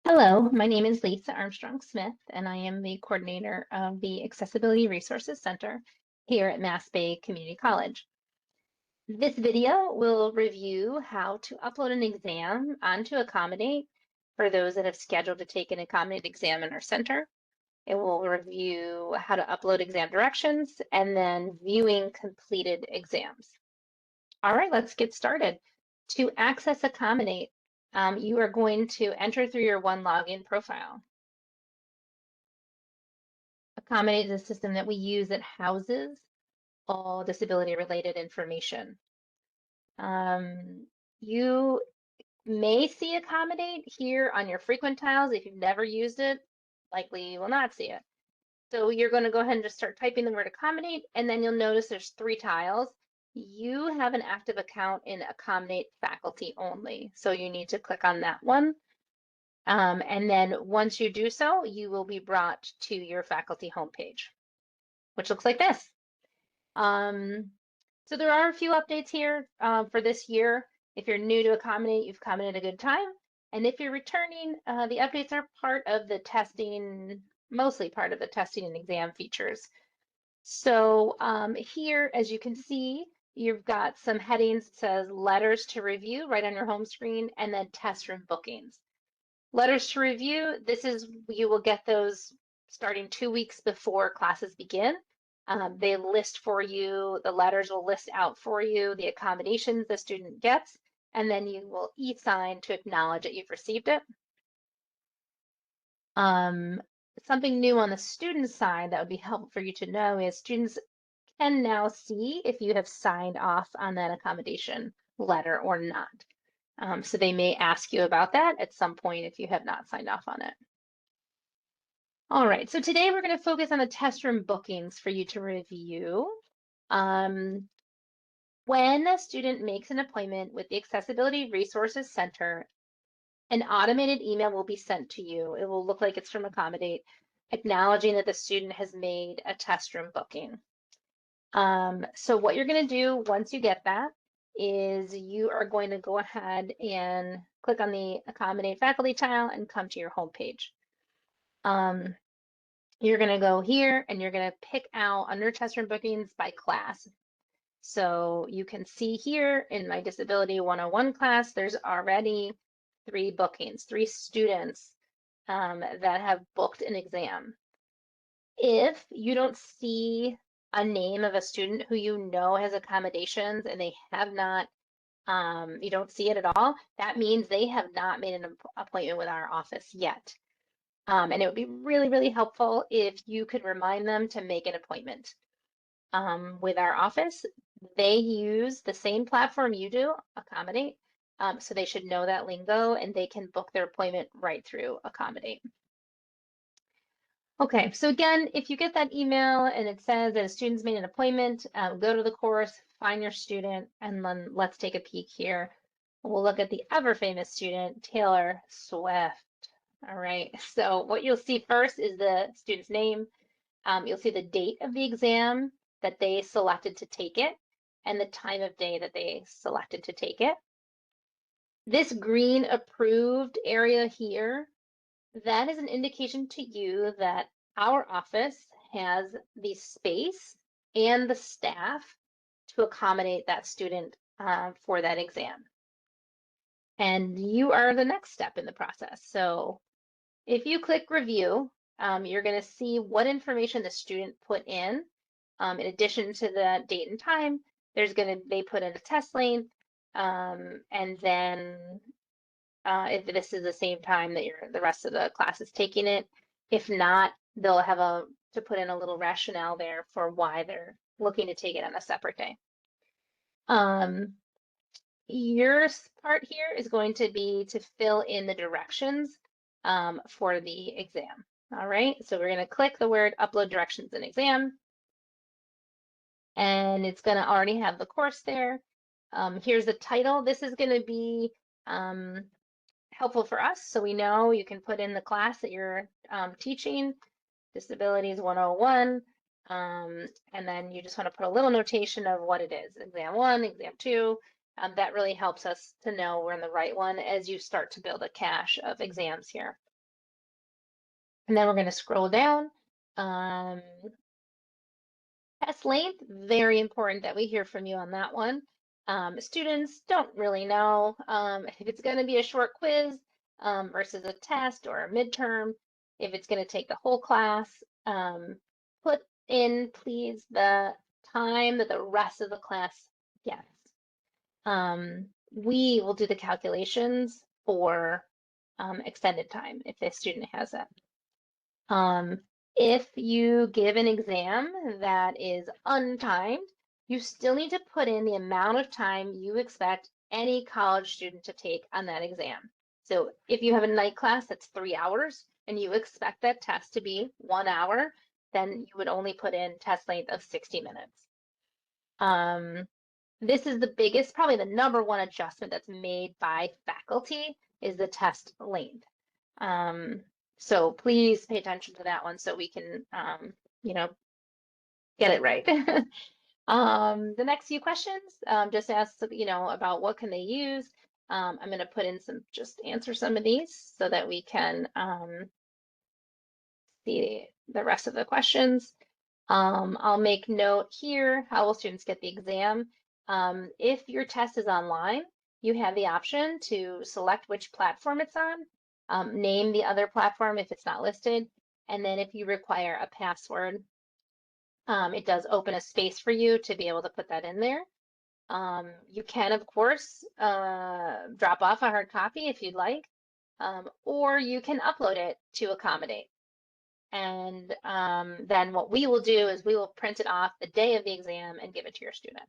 Hello, my name is Lisa Armstrong-Smith, and I am the coordinator of the Accessibility Resources Center here at Mass Bay Community College. This video will review how to upload an exam onto Accommodate for those that have scheduled to take an Accommodate exam in our center. It will review how to upload exam directions and then viewing completed exams. All right, let's get started. To access Accommodate, you are going to enter through your one login profile. Accommodate is a system that we use that houses all disability related information. You may see Accommodate here on your frequent tiles. If you've never used it, likely you will not see it. So you're going to go ahead and just start typing the word Accommodate, and then you'll notice there's 3 tiles. You have an active account in Accommodate faculty only, so you need to click on that one. And then once you do so, you will be brought to your faculty homepage, which looks like this. So there are a few updates here for this year. If you're new to Accommodate, you've come in at a good time. And if you're returning, the updates are part of the testing, mostly part of the testing and exam features. So here, as you can see, you've got some headings that says letters to review right on your home screen, and then test room bookings. Letters to review, you will get those starting 2 weeks before classes begin. They list for you, the letters will list out for you the accommodations the student gets, and then you will e-sign to acknowledge that you've received it. Something new on the student side that would be helpful for you to know is students can now see if you have signed off on that accommodation letter or not. So they may ask you about that at some point if you have not signed off on it. All right, so today we're going to focus on the test room bookings for you to review. When a student makes an appointment with the Accessibility Resources Center, an automated email will be sent to you. It will look like it's from Accommodate, acknowledging that the student has made a test room booking. So what you're going to do once you get that is you are going to go ahead and click on the Accommodate faculty tile and come to your homepage. You're going to go here and you're going to pick out under test room bookings by class. So you can see here in my Disability 101 class, there's already 3 bookings, 3 students that have booked an exam. If you don't see a name of a student who you know has accommodations and they have not, you don't see it at all, that means they have not made an appointment with our office yet. And it would be really, really helpful if you could remind them to make an appointment with our office. They use the same platform you do, Accommodate, so they should know that lingo and they can book their appointment right through Accommodate. Okay, so again, if you get that email and it says that a student's made an appointment, go to the course, find your student, and then let's take a peek here. We'll look at the ever famous student, Taylor Swift. All right, so what you'll see first is the student's name. You'll see the date of the exam that they selected to take it and the time of day that they selected to take it. This green approved area here, that is an indication to you that our office has the space and the staff to accommodate that student for that exam. And you are the next step in the process. So if you click review, you're going to see what information the student put in. In addition to the date and time, they put in a test length, and then if this is the same time that the rest of the class is taking it. If not, they'll have to put in a little rationale there for why they're looking to take it on a separate day. Your part here is going to be to fill in the directions for the exam. All right, so we're going to click the word upload directions and exam. And it's going to already have the course there. Here's the title. This is going to be helpful for us, so we know you can put in the class that you're teaching, Disabilities 101, and then you just want to put a little notation of what it is, exam 1, exam 2. That really helps us to know we're in the right one as you start to build a cache of exams here. And then we're going to scroll down. Test length, very important that we hear from you on that one. Students don't really know if it's going to be a short quiz versus a test or a midterm, if it's going to take the whole class. Put in, please, the time that the rest of the class gets. We will do the calculations for extended time if the student has it. If you give an exam that is untimed, you still need to put in the amount of time you expect any college student to take on that exam. So if you have a night class that's 3 hours and you expect that test to be 1 hour, then you would only put in test length of 60 minutes. This is the biggest, probably the number one adjustment that's made by faculty is the test length. So please pay attention to that one so we can, get it right. The next few questions just ask, about what can they use. I'm going to put in just answer some of these so that we can see the rest of the questions. I'll make note here, how will students get the exam? If your test is online, you have the option to select which platform it's on, name the other platform if it's not listed, and then if you require a password, it does open a space for you to be able to put that in there. You can, of course, drop off a hard copy if you'd like, or you can upload it to accommodate. And then what we will do is we will print it off the day of the exam and give it to your student.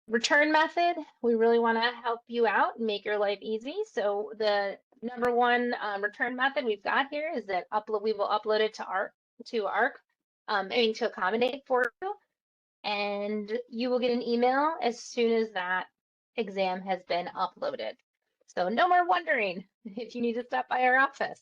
Return method, we really want to help you out and make your life easy. So the number one return method we've got here is that we will upload it to ARC, to accommodate for you. And you will get an email as soon as that exam has been uploaded. So no more wondering if you need to stop by our office.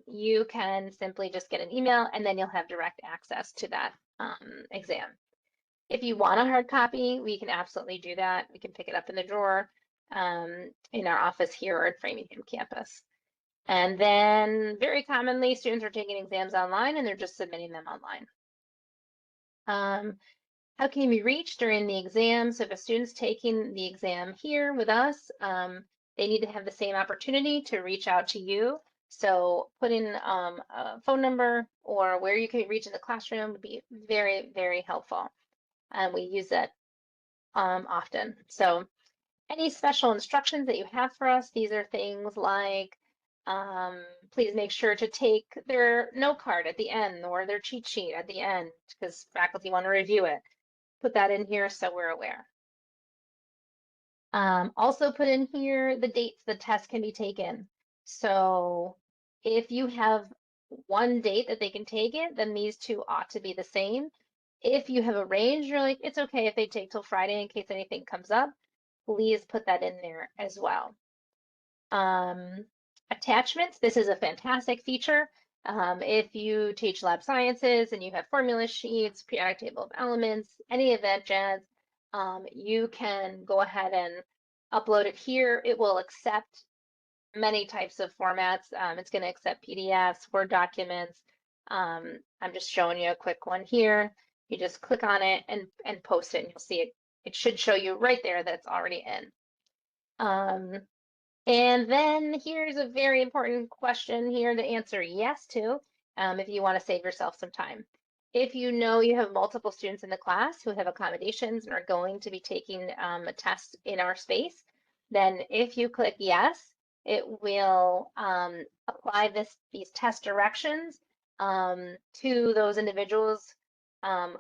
You can simply just get an email and then you'll have direct access to that exam. If you want a hard copy, we can absolutely do that. We can pick it up in the drawer in our office here or at Framingham campus. And then very commonly, students are taking exams online and they're just submitting them online. How can you be reached during the exam? So if a student's taking the exam here with us, they need to have the same opportunity to reach out to you. So put in a phone number or where you can reach in the classroom would be very, very helpful. And we use that often. So any special instructions that you have for us, these are things like, please make sure to take their note card at the end or their cheat sheet at the end because faculty want to review it. Put that in here so we're aware. Also put in here the dates the test can be taken. So if you have one date that they can take it, then these two ought to be the same. If you have a range, you're like, it's okay if they take till Friday in case anything comes up, please put that in there as well. Attachments, this is a fantastic feature. If you teach lab sciences and you have formula sheets, periodic table of elements, any of that jazz, you can go ahead and upload it here. It will accept many types of formats. It's going to accept PDFs, Word documents. I'm just showing you a quick one here. You just click on it and post it and you'll see it. It should show you right there that it's already in. And then here's a very important question here to answer yes to if you want to save yourself some time. If you know you have multiple students in the class who have accommodations and are going to be taking a test in our space, then if you click yes, it will apply these test directions to those individuals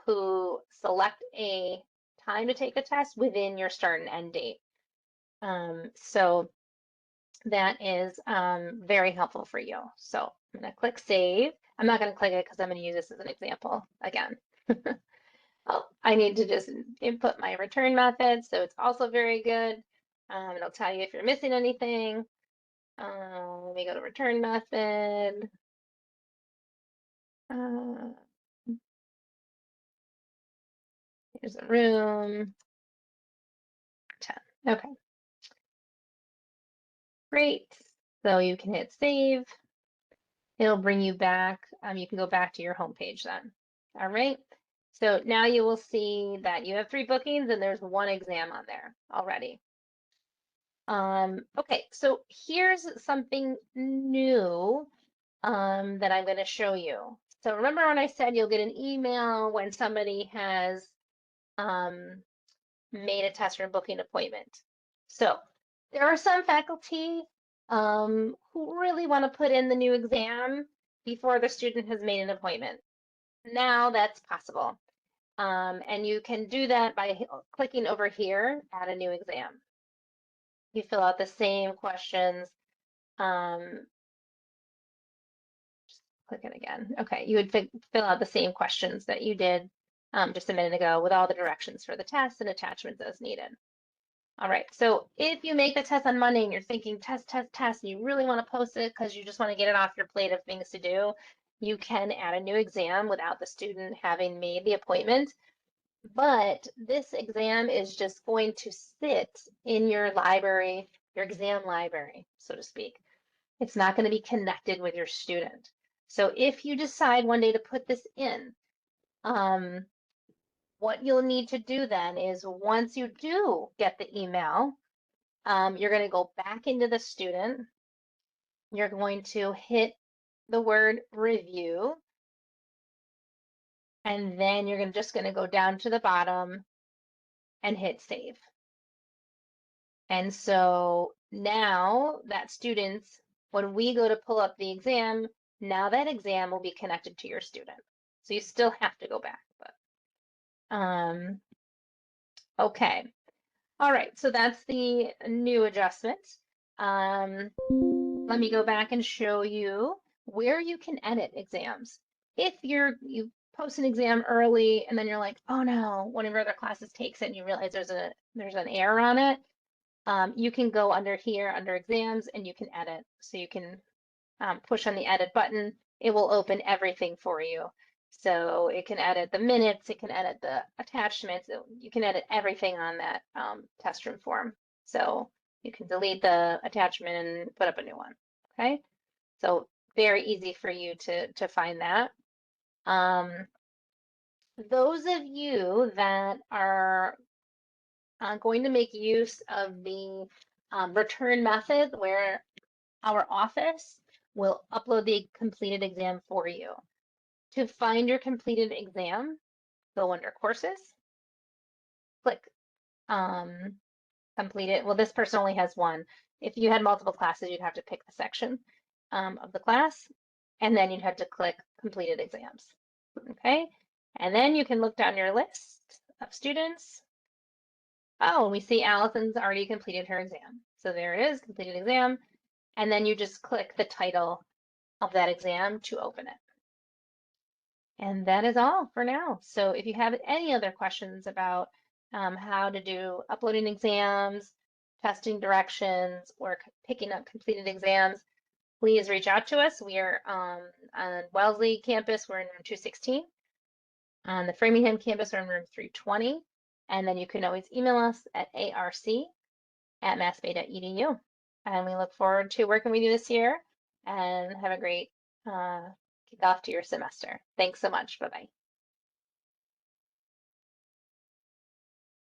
who select a time to take a test within your start and end date. So that is very helpful for you. So I'm going to click save. I'm not going to click it because I'm going to use this as an example again. Oh, I need to just input my return method. So it's also very good. It'll tell you if you're missing anything. Let me go to return method. Here's a room. 10. Okay. Great. So you can hit save. it'll bring you back. You can go back to your home page then. All right. So now you will see that you have 3 bookings and there's 1 exam on there already. Okay, so here's something new that I'm going to show you. So remember when I said you'll get an email when somebody has made a test room booking appointment. So there are some faculty who really want to put in the new exam before the student has made an appointment. Now that's possible. And you can do that by clicking over here, add a new exam. You fill out the same questions. Just click it again. Okay, you would fill out the same questions that you did just a minute ago with all the directions for the test and attachments as needed. All right, so if you make the test on Monday and you're thinking test, test, test, and you really want to post it because you just want to get it off your plate of things to do, you can add a new exam without the student having made the appointment. But this exam is just going to sit in your library, your exam library, so to speak. It's not going to be connected with your student. So if you decide one day to put this in, what you'll need to do then is once you do get the email, you're going to go back into the student. You're going to hit the word review. And then you're just going to go down to the bottom and hit save. And so now that students, when we go to pull up the exam, now that exam will be connected to your student. So you still have to go back, but okay. All right, so that's the new adjustment. Let me go back and show you where you can edit exams. If you post an exam early and then you're like, oh no, one of your other classes takes it and you realize there's an error on it, you can go under here under exams and you can edit. So you can push on the edit button. It will open everything for you. So it can edit the minutes, it can edit the attachments, you can edit everything on that test room form. So you can delete the attachment and put up a new one. Okay, so very easy for you to find that. Those of you that are going to make use of the return method where our office will upload the completed exam for you. To find your completed exam, go under courses, click complete it. Well, this person only has one. If you had multiple classes, you'd have to pick the section of the class, and then you'd have to click completed exams. Okay, and then you can look down your list of students. Oh, and we see Allison's already completed her exam. So there it is, completed exam. And then you just click the title of that exam to open it. And that is all for now. So if you have any other questions about how to do uploading exams, testing directions, or picking up completed exams, please reach out to us. We are on Wellesley campus, we're in room 216. On the Framingham campus, we're in room 320. And then you can always email us at arc@massbay.edu. And we look forward to working with you this year and have a great kick off to your semester. Thanks so much. Bye-bye.